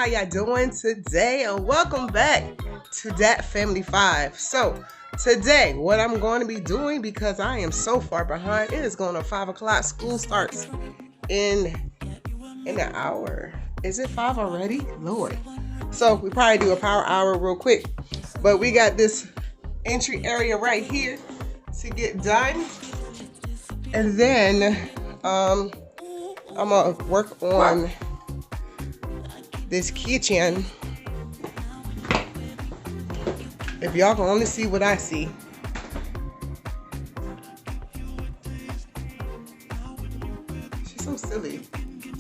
how y'all doing today? And welcome back to DAT Family 5. So today, what I'm going to be doing, because I am so far behind, it is going to 5 o'clock. School starts in an hour. Is it 5 already? Lord. So we probably do a power hour real quick. But we got this entry area right here to get done. And then I'm going to work on this kitchen. If y'all can only see what I see. She's so silly.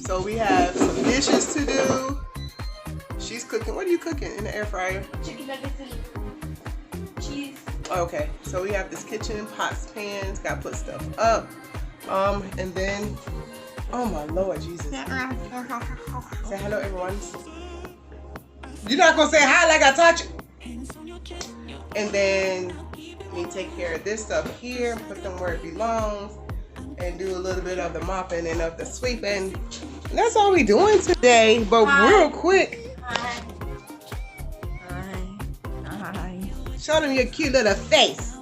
So we have some dishes to do. She's cooking. What are you cooking in the air fryer? Chicken nuggets and cheese. Okay, so we have this kitchen, pots, pans, gotta put stuff up. And then, oh my Lord Jesus. Say hello, everyone. You're not gonna say hi like I taught you. And then we take care of this stuff here, put them where it belongs, and do a little bit of the mopping and of the sweeping. And that's all we doing today. But real quick, Hi. show them your cute little face.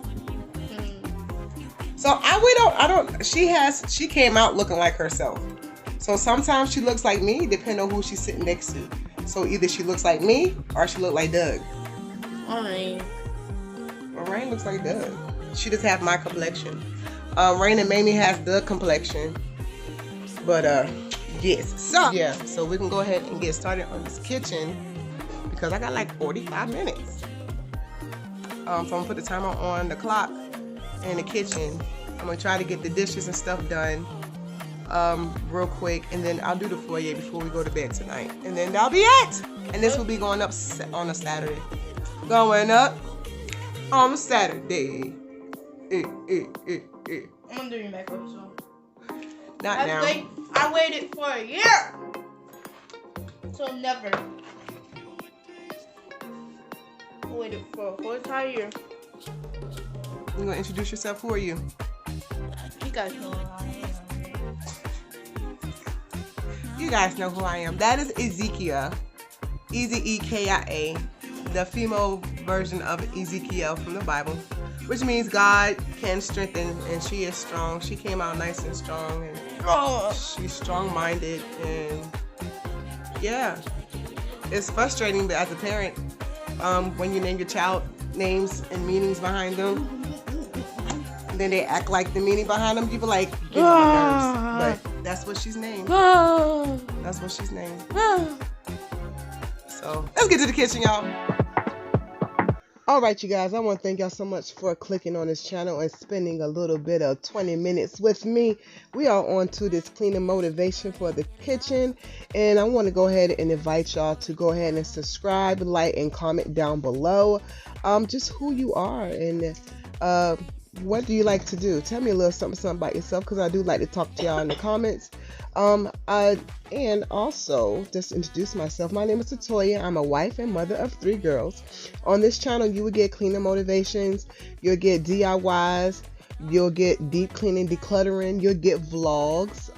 So she came out looking like herself. So sometimes she looks like me, depending on who she's sitting next to. So either she looks like me or she look like Doug. Rayne. Well, Rayne looks like Doug. She just have my complexion. Rayne and Mamie has Doug complexion. But yes. So yeah, so we can go ahead and get started on this kitchen because I got like 45 minutes. So I'm gonna put the timer on the clock in the kitchen. I'm gonna try to get the dishes and stuff done real quick, and then I'll do the foyer before we go to bed tonight, and then that'll be it. And this will be going up on a Saturday. Going up on a Saturday. I'm gonna do your makeup soon. Not now. I waited for a year. So never. I waited for a whole entire year. You gonna introduce yourself? Who are you? You guys know who I am. You guys know who I am. That is Ezekia. Ezekia, the female version of Ezekiel from the Bible, which means God can strengthen, and she is strong. She came out nice and strong, and she's strong-minded, and yeah, it's frustrating as a parent when you name your child names and meanings behind them, and then they act like the meaning behind them. People like get on my nerves, but that's what she's named. That's what she's named. So let's get to the kitchen, y'all. All right, you guys, I want to thank y'all so much for clicking on this channel and spending a little bit of 20 minutes with me. We are on to this cleaning motivation for the kitchen, and I want to go ahead and invite y'all to go ahead and subscribe, like, and comment down below just who you are and what do you like to do. Tell me a little something about yourself, because I do like to talk to y'all in the comments. And also, just introduce myself. My name is Atoya. I'm a wife and mother of 3 girls. On this channel, you will get cleaning motivations, you'll get DIYs, you'll get deep cleaning, decluttering, you'll get vlogs.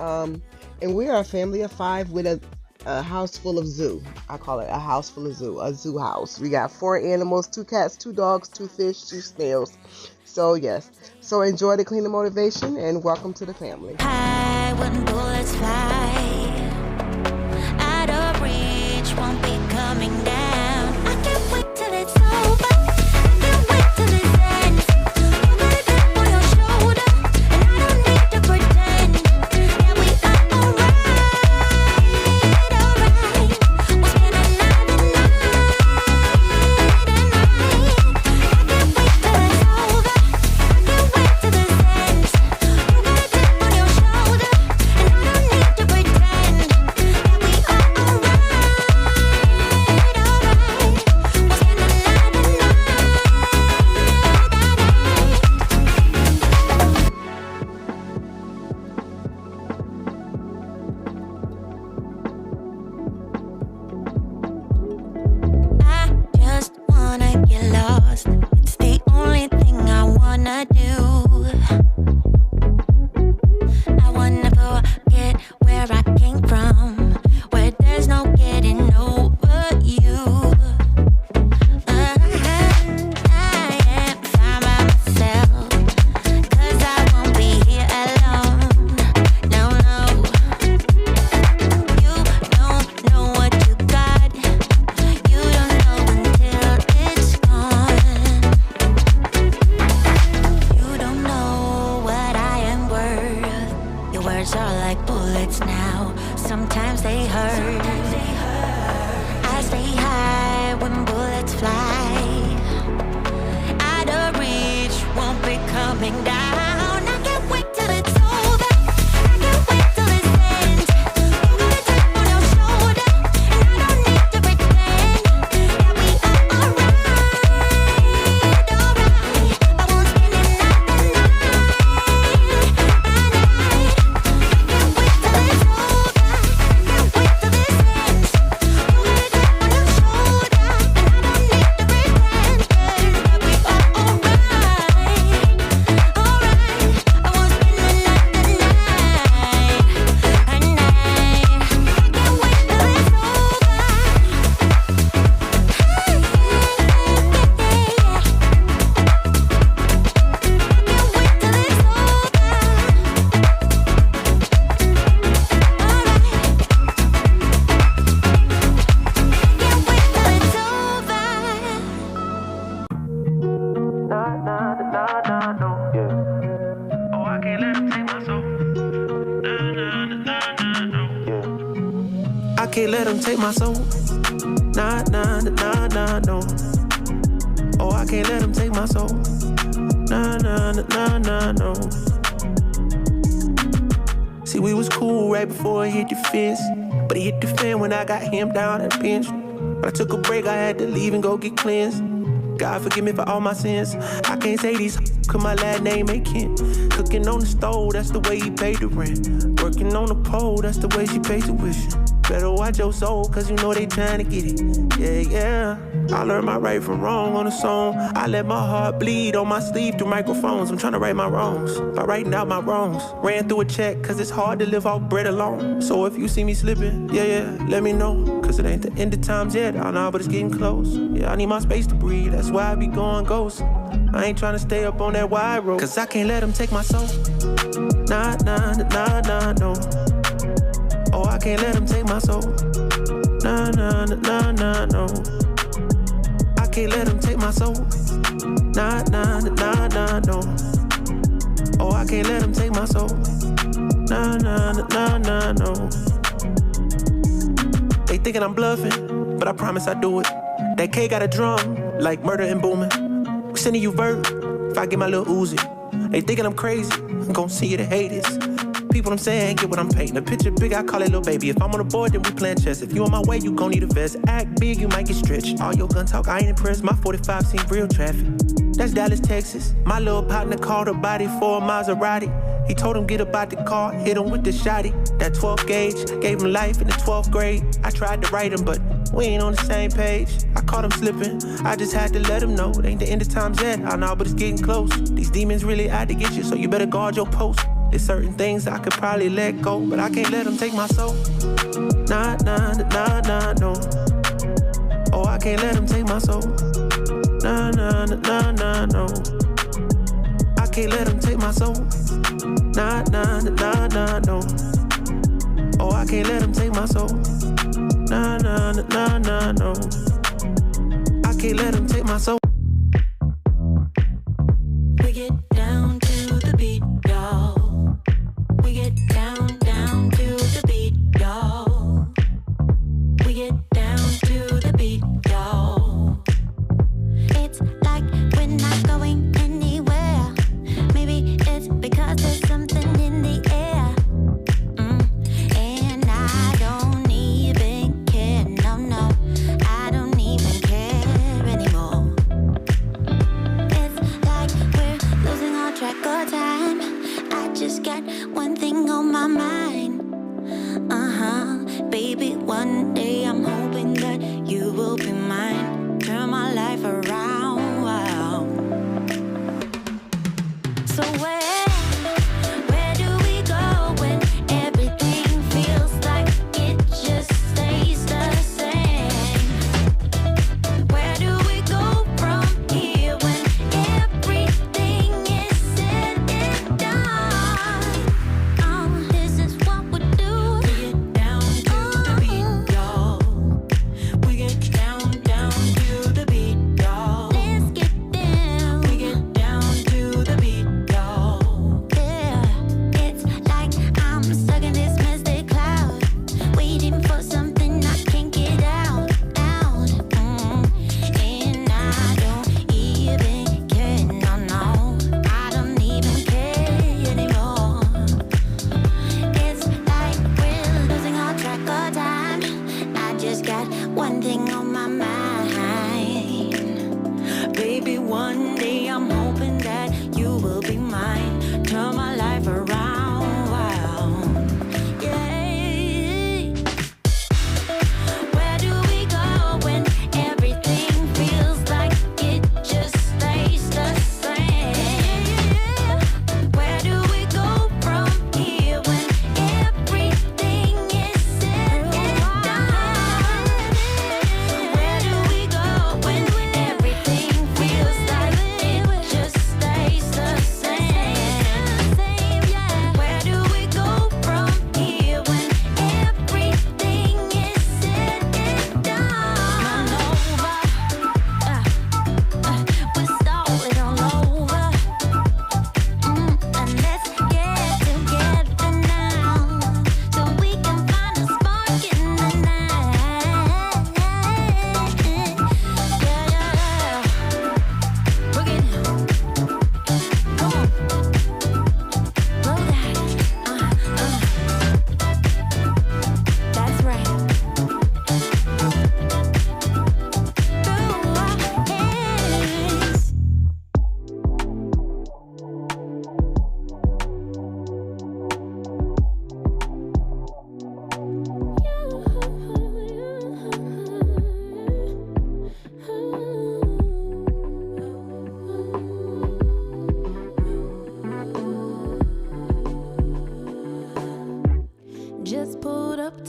And we are a family of 5 with a house full of zoo. I call it a house full of zoo, a zoo house. We got 4 animals, 2 cats, 2 dogs, 2 fish, 2 snails. So yes, so enjoy the cleaning motivation and welcome to the family. High when bullets fly, out of reach, won't be coming down. I can't wait till it's over. I can't wait till it's ends. You got a tap on your shoulder, and I don't need to pretend. Yeah, we are alright. We'll spend a night and night. I can't wait till it's over. where I came from, where there's no getting over. coming down. I can't wait till it's over. I can't wait till it ends. You got a chip on your shoulder, and I don't need to pretend that we are alright. I won't spend the night can't let them take my soul. Nah, nah, nah, nah, no. Oh, I can't let them take my soul. Nah, nah, nah, nah, no. See, we was cool right before it hit the fence, but it hit the fan when I got him down and pinched. But I took a break, I had to leave and go get cleansed. God forgive me for all my sins. I can't say these cause my last name ain't Kent. Cooking on the stove, that's the way he paid the rent. Working on the pole, that's the way she pays tuition. Better watch your soul, cause you know they trying to get it. Yeah, yeah. I learned my right from wrong on a song. I let my heart bleed on my sleeve through microphones. I'm trying to right my wrongs by writing out my wrongs. Ran through a check, cause it's hard to live off bread alone. So if you see me slipping, yeah, let me know. Cause it ain't the end of times yet, I know, but it's getting close. Yeah, I need my space to breathe, that's why I be going ghost. I ain't trying to stay up on that wide road, cause I can't let them take my soul. Nah, nah, nah, nah, no. Oh, I can't let them take my soul. Nah, nah, nah, nah, no. I can't let them take my soul. Nah, nah, nah, nah, no. Oh, I can't let them take my soul. Nah, nah, nah, nah, no. They thinking I'm bluffing, but I promise I do it. That K got a drum, like murder and booming. We sending you verb, if I get my little Uzi. They thinking I'm crazy, I'm gon' see you to hate this. People I'm saying, get what I'm painting. A picture big, I call it little baby. If I'm on the board, then we playing chess. If you on my way, you gon' need a vest. Act big, you might get stretched. All your gun talk, I ain't impressed. My 45 seen real traffic. That's Dallas, Texas. My little partner called a body for a Maserati. He told him get up out the car, hit him with the shotty. That 12 gauge, gave him life in the 12th grade. I tried to write him, but we ain't on the same page. I caught him slipping, I just had to let him know. It ain't the end of times yet, I know, but it's getting close. These demons really out to get you, so you better guard your post. There's certain things I could probably let go, but I can't let them take my soul. Nah, nah, nah, nah, no. Oh, I can't let them take my soul. Nah, nah, nah, nah, no. I can't let them take my soul. Nah, nah, nah, nah, no. Oh, I can't let them take my soul. Nah, nah, nah, nah, no. I can't let them take my soul. We get down to the beat, y'all. We get down, down to the beat, y'all. We get down to the beat, y'all. It's like we're not going anywhere. Maybe it's because there's something in the air. And I don't even care, no, I don't even care anymore. It's like we're losing all track of time. I just got one thing on my mind. Baby, one day I'm hoping that you will be mine. Turn my life around, wow. So where do we go when everything feels like it just stays the same? Where do we go from here when everything is said and done? This is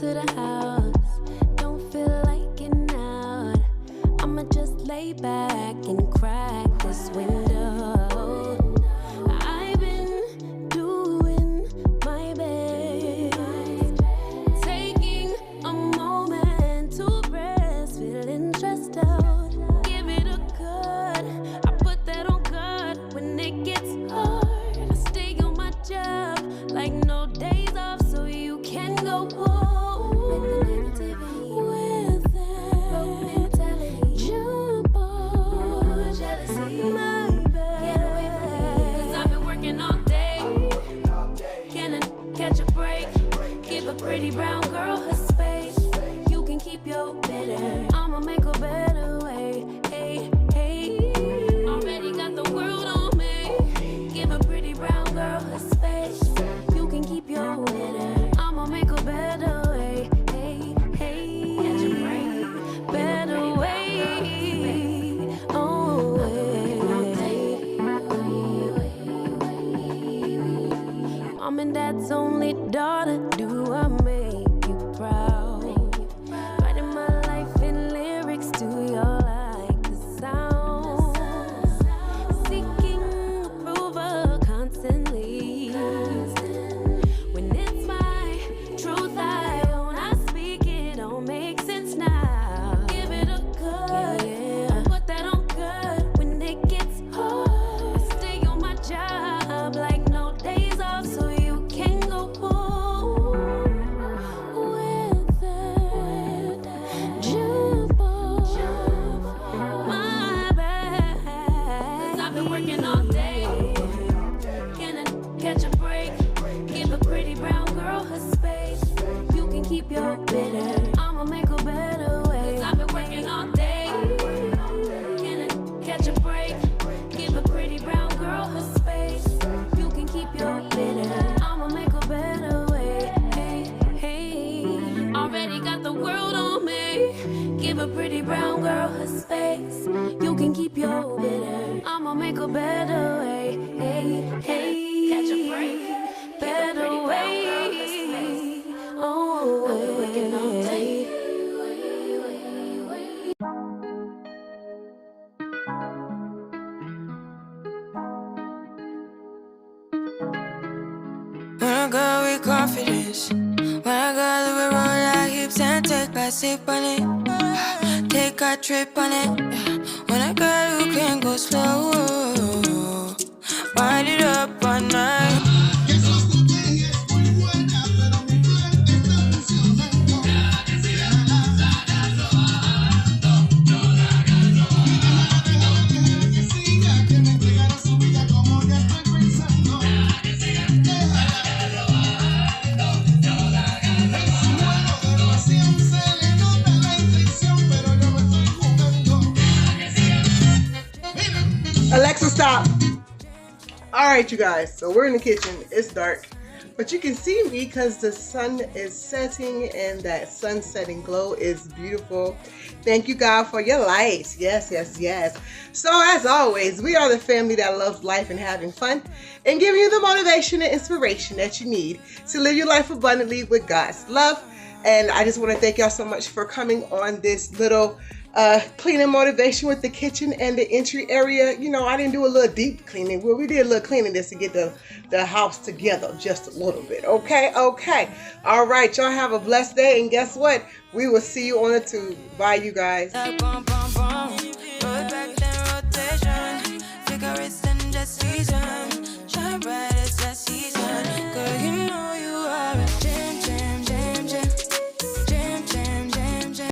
to the house. Don't feel like getting out. I'ma just lay back and crack this window. I've been doing my best, taking a moment to rest, feeling stressed out. Give it a cut. I put that on God when it gets hard. I stay on my job like no days off, so you can go home with that. Jump on jealousy, my bad. Get away from me, 'cause I've been working all day. Can I catch a break? Give a pretty brown girl her space. You can keep your bitter. I'ma make a better way. Hey, hey. Already got the world on me. Give a pretty brown girl her space. You can keep your bitter. I'ma make a better way. Hey, hey. Catch a break. Better way. Oh, Mom and Dad's only daughter, do I make you proud? Writing my life in lyrics, do you like the sound? Seeking approval constantly. When it's my truth, I own, I speak it, don't make sense now. Give it a cut, put that on cut when it gets hard. I stay on my job like no days off, so you can go home with that. Jump off my back, 'cause I've been working all day. Can I catch a break? Give a pretty brown girl her space. You can keep your bitter. I'ma make a better way. 'Cause I've been working all day. Can I catch a break? Give a pretty brown girl her space. You can keep your bitter. I'ma make a better way. Hey, hey. Already got the world on me. Give a pretty brown girl her space. You can keep your bitter. I'ma make a better way. Hey, hey. Catch a break. Better way. Oh, working all day. When I go with confidence, when I go with roll our hips and take a sip on it, take a trip on it. When I go, you can go slow, wind it up all night. Alexa, stop. All right, you guys, so we're in the kitchen. It's dark, but you can see me because the sun is setting and that sunsetting glow is beautiful. Thank you, God, for your light. Yes, yes, yes. So as always, we are the family that loves life and having fun and giving you the motivation and inspiration that you need to live your life abundantly with God's love. And I just want to thank y'all so much for coming on this little cleaning motivation with the kitchen and the entry area. You know, I didn't do a little deep cleaning. Well, we did a little cleaning just to get the house together just a little bit. Okay. All right, y'all have a blessed day, and guess what? We will see you on the tube. Bye, you guys. Roll it back, then rotation. Figure it's in just season.